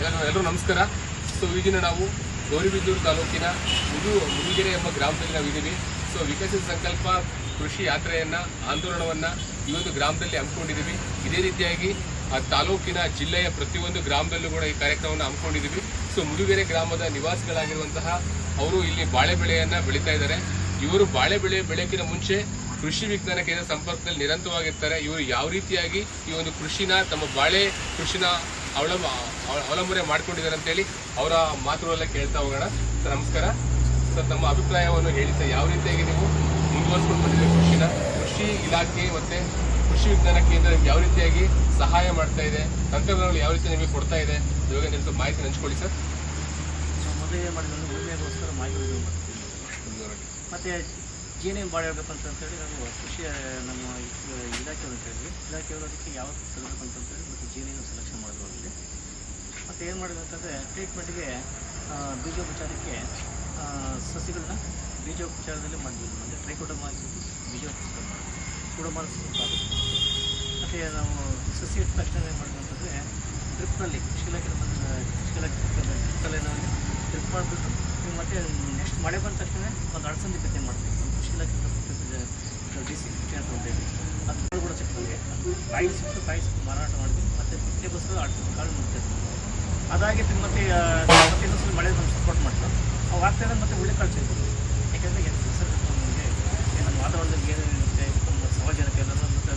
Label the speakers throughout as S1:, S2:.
S1: ಎಲ್ಲರೂ ನಮಸ್ಕಾರ. ಸೊ ಈ ದಿನ ನಾವು ಗೌರಿಬಿದನೂರು ತಾಲೂಕಿನ ಮುದುಗೆರೆ ಎಂಬ ಗ್ರಾಮದಲ್ಲಿ ನಾವಿದ್ದೀವಿ. ಸೊ ವಿಕಸಿತ ಸಂಕಲ್ಪ ಕೃಷಿ ಯಾತ್ರೆಯನ್ನು ಆಂದೋಲನವನ್ನು ಈ ಒಂದು ಗ್ರಾಮದಲ್ಲಿ ಹಮ್ಮಿಕೊಂಡಿದ್ದೀವಿ. ಇದೇ ರೀತಿಯಾಗಿ ಆ ತಾಲೂಕಿನ ಜಿಲ್ಲೆಯ ಪ್ರತಿಯೊಂದು ಗ್ರಾಮದಲ್ಲೂ ಕೂಡ ಈ ಕಾರ್ಯಕ್ರಮವನ್ನು ಹಮ್ಮಿಕೊಂಡಿದ್ದೀವಿ. ಸೊ ಮುದುಗೆರೆ ಗ್ರಾಮದ ನಿವಾಸಿಗಳಾಗಿರುವಂತಹ ಅವರು ಇಲ್ಲಿ ಬಾಳೆ ಬೆಳೆಯನ್ನು ಬೆಳೀತಾ ಇದ್ದಾರೆ. ಇವರು ಬಾಳೆ ಬೆಳೆಯೋಕ್ಕಿಂತ ಮುಂಚೆ ಕೃಷಿ ವಿಜ್ಞಾನ ಕೇಂದ್ರ ಸಂಪರ್ಕದಲ್ಲಿ ನಿರಂತರವಾಗಿರ್ತಾರೆ. ಇವರು ಯಾವ ರೀತಿಯಾಗಿ ಈ ಒಂದು ಕೃಷಿನ ತಮ್ಮ ಬಾಳೆ ಕೃಷಿನ ಅವಲಂಬನೆ ಮಾಡ್ಕೊಂಡಿದ್ದಾರೆ ಅಂತೇಳಿ ಅವರ ಮಾತುಗಳಲ್ಲ ಕೇಳ್ತಾ ಹೋಗೋಣ. ಸರ್ ನಮಸ್ಕಾರ. ಸರ್ ತಮ್ಮ ಅಭಿಪ್ರಾಯವನ್ನು ಹೇಳಿ ಸರ್, ಯಾವ ರೀತಿಯಾಗಿ ನೀವು ಮುಂದುವರಿಸ್ಕೊಂಡು ಬಂದಿದ್ದೀವಿ ಕೃಷಿನ? ಕೃಷಿ ಇಲಾಖೆ ಮತ್ತು ಕೃಷಿ ವಿಜ್ಞಾನ ಕೇಂದ್ರ ಯಾವ ರೀತಿಯಾಗಿ ಸಹಾಯ ಮಾಡ್ತಾ ಇದೆ, ತಂತ್ರಜ್ಞಾನಗಳು ಯಾವ ರೀತಿ ನಿಮಗೆ ಕೊಡ್ತಾ ಇದೆ, ಇವಾಗ ಸ್ವಲ್ಪ ಮಾಹಿತಿ ಹಂಚ್ಕೊಳ್ಳಿ ಸರ್.
S2: ಮೊದಲೇ ಮಾಡಿದ್ರೆ ಉಳುಮೆಗೋಸ್ಕರ ಮಾಹಿತಿ ಮತ್ತು ಏನೇನು ಬಾಳೆ ಇರಬೇಕು ಅಂತೇಳಿ ನಾವು ಕೃಷಿ ನಮ್ಮ ಇಲಾಖೆ ಅಂತ ಹೇಳಿದ್ವಿ. ಇಲಾಖೆಯವರು ಅದಕ್ಕೆ ಯಾವತ್ತು ತರಬೇಕು ಅಂತೇಳಿ ಮತ್ತು ಜೇನೇನು ಸೆಲೆಕ್ಷನ್ ಮಾಡಿದ್ರು ಅಲ್ಲಿ. ಮತ್ತು ಏನು ಮಾಡಿದ್ರು ಅಂತಂದರೆ ಟ್ರೀಟ್ಮೆಂಟ್ಗೆ ಬೀಜೋಪಚಾರಕ್ಕೆ ಸಸಿಗಳನ್ನ ಬೀಜೋಪಚಾರದಲ್ಲೇ ಮಾಡಿದ್ವಿ. ಅಂದರೆ ಟ್ರೈಕೋಡರ್ಮಾ ಬೀಜೋಪಚಾರ ಮಾಡಿ ಸೂಡೋಮೋನಾಸ್ ಆಗುತ್ತೆ. ಮತ್ತು ನಾವು ಸಸಿ ಇಟ್ಟ ತಕ್ಷಣ ಏನು ಮಾಡಿದ್ವಿ ಅಂತಂದರೆ ಡ್ರಿಪ್ನಲ್ಲಿ ಕೃಷಿ ಇಲಾಖೆ ಡ್ರಿಪ್ಪಲ್ಲಿ ಡ್ರಿಪ್ ಮಾಡಿಬಿಟ್ಟು ಮತ್ತು ನೆಕ್ಸ್ಟ್ ಮಳೆ ಬಂದ ತಕ್ಷಣ ಒಂದು ಅಳಸಂದಿ ಬಿತ್ತನೆ ಮಾಡ್ತೀವಿ. ನಮ್ಮ ಕೃಷಿ ಇಲಾಖೆ DC ಅಂತ ಹೊಂದಿದ್ವಿ. ಅದು ಕೂಡ ಸಿಗ್ತದೆ. ಕಾಯಿ ಸಿಕ್ತು ಮಾರಾಟ ಮಾಡಿದ್ವಿ. ಮತ್ತು ಬಿತ್ತನೆಗೋಸ್ಕರ ಕಾಳು ಮಾಡ್ತೀವಿ. ಅದಾಗಿತ್ತು. ಮತ್ತು ಇನ್ನೊಂದ್ಸಲ ಮಳೆ ಬಂದು ಸಪೋರ್ಟ್ ಮಾಡ್ತಾರೆ. ಅವು ಆಗ್ತಾಯಿದೆ. ಮತ್ತು ಒಳ್ಳೆ ಕಾಳು ಸಿಗ್ತದೆ. ಯಾಕೆಂದರೆ ನಮಗೆ ನಮ್ಮ ವಾತಾವರಣದಲ್ಲಿ ಏನಿರುತ್ತೆ ನಮ್ಮ ಸಾರ್ವಜನಿಕ ಎಲ್ಲ ಮತ್ತು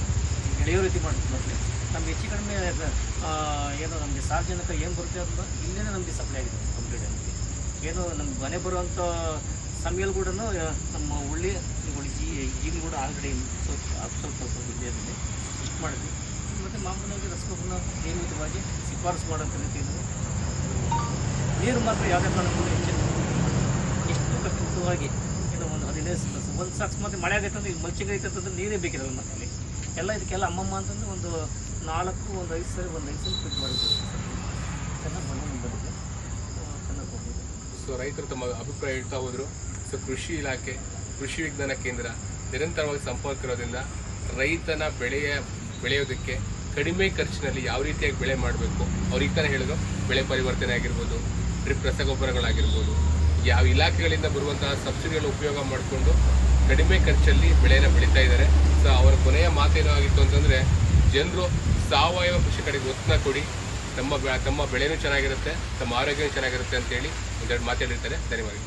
S2: ಬೆಳೆಯೋ ರೀತಿ ಮಾಡ್ತೀವಿ. ಮತ್ತು ನಮ್ಗೆ ಹೆಚ್ಚು ಕಡಿಮೆ ಏನು ನಮಗೆ ಸಾರ್ವಜನಿಕ ಏನು ಬರುತ್ತೆ ಅಂತ ಇಲ್ಲೇ ನಮಗೆ ಸಪ್ಲೈ ಆಗಿದೆ ಕಂಪ್ಲೀಟ್ ಆಗಿ. ಏನು ನಮ್ಗೆ ಮನೆ ಬರುವಂಥ ಸಮಯಲ್ಲಿ ಕೂಡ ನಮ್ಮ ಈಗಲೂ ಕೂಡ ಆಲ್ರೆಡಿ ಸ್ವಲ್ಪ ವಿದ್ಯಾರ್ಥಿ ಇಷ್ಟು ಮಾಡಿದ್ವಿ. ಮತ್ತು ಮಾಮೂಲಾಗಿ ರಸಗೊಬ್ಬರನ ನಿಯಮಿತವಾಗಿ ಶಿಫಾರಸು ಮಾಡೋಂಥ ರೀತಿಯಲ್ಲಿ ನೀರು ಮಾತ್ರ ಯಾವುದೇ ಕಾರಣಕ್ಕೂ ಎಷ್ಟು ಕಟ್ಟುವಾಗಿ ಏನು ಒಂದು 15 ಒಂದು ಅಕಸ್ಮಾತ್ ಮಳೆ ಆಗೈತೆ ಅಂದರೆ ಈಗ ಮಲ್ಚಿಂಗ್ ಐತೆ ಅಂತಂದ್ರೆ ನೀರೇ ಬೇಕಿರಲ್ಲ. ಮಕ್ಕಳಿಗೆ ಎಲ್ಲ ಇದಕ್ಕೆಲ್ಲ ಅಮ್ಮಮ್ಮ ಅಂತಂದ್ರೆ ಒಂದು 5 ಸರಿ ಫಿಟ್ ಮಾಡಿದ್ವಿ. ಚೆನ್ನಾಗಿ ಮಣ್ಣು ಬಂದಿದೆ, ಚೆನ್ನಾಗಿ ಹೋಗಿದೆ.
S1: ಸೊ ರೈತರು ತಮ್ಮ ಅಭಿಪ್ರಾಯ ಹೇಳ್ತಾ ಹೋದರು. ಸೊ ಕೃಷಿ ಇಲಾಖೆ ಕೃಷಿ ವಿಜ್ಞಾನ ಕೇಂದ್ರ ನಿರಂತರವಾಗಿ ಸಂಪರ್ಕ ಇರೋದ್ರಿಂದ ರೈತನ ಬೆಳೆಯೋದಕ್ಕೆ ಕಡಿಮೆ ಖರ್ಚಿನಲ್ಲಿ ಯಾವ ರೀತಿಯಾಗಿ ಬೆಳೆ ಮಾಡಬೇಕು ಅವ್ರಿಗೆ ತಾನೇ ಹೇಳಿದ್ರು. ಬೆಳೆ ಪರಿವರ್ತನೆ ಆಗಿರ್ಬೋದು, ಡ್ರಿಪ್ ರಸಗೊಬ್ಬರಗಳಾಗಿರ್ಬೋದು, ಯಾವ ಇಲಾಖೆಗಳಿಂದ ಬರುವಂತಹ ಸಬ್ಸಿಡಿಗಳ ಉಪಯೋಗ ಮಾಡಿಕೊಂಡು ಕಡಿಮೆ ಖರ್ಚಲ್ಲಿ ಬೆಳೆಯನ್ನು ಬೆಳೀತಾ ಇದ್ದಾರೆ. ಸೊ ಅವರ ಕೊನೆಯ ಮಾತೇನೋ ಆಗಿತ್ತು ಅಂತಂದರೆ, ಜನರು ಸಾವಯವ ಕೃಷಿ ಕಡೆಗೆ ಒತ್ತನ್ನ ಕೊಡಿ, ತಮ್ಮ ಬೆಳೆನೂ ಚೆನ್ನಾಗಿರುತ್ತೆ, ತಮ್ಮ ಆರೋಗ್ಯವೂ ಚೆನ್ನಾಗಿರುತ್ತೆ ಅಂತೇಳಿ ಒಂದೆರಡು ಮಾತಾಡಿರ್ತಾರೆ. ಧನ್ಯವಾದ.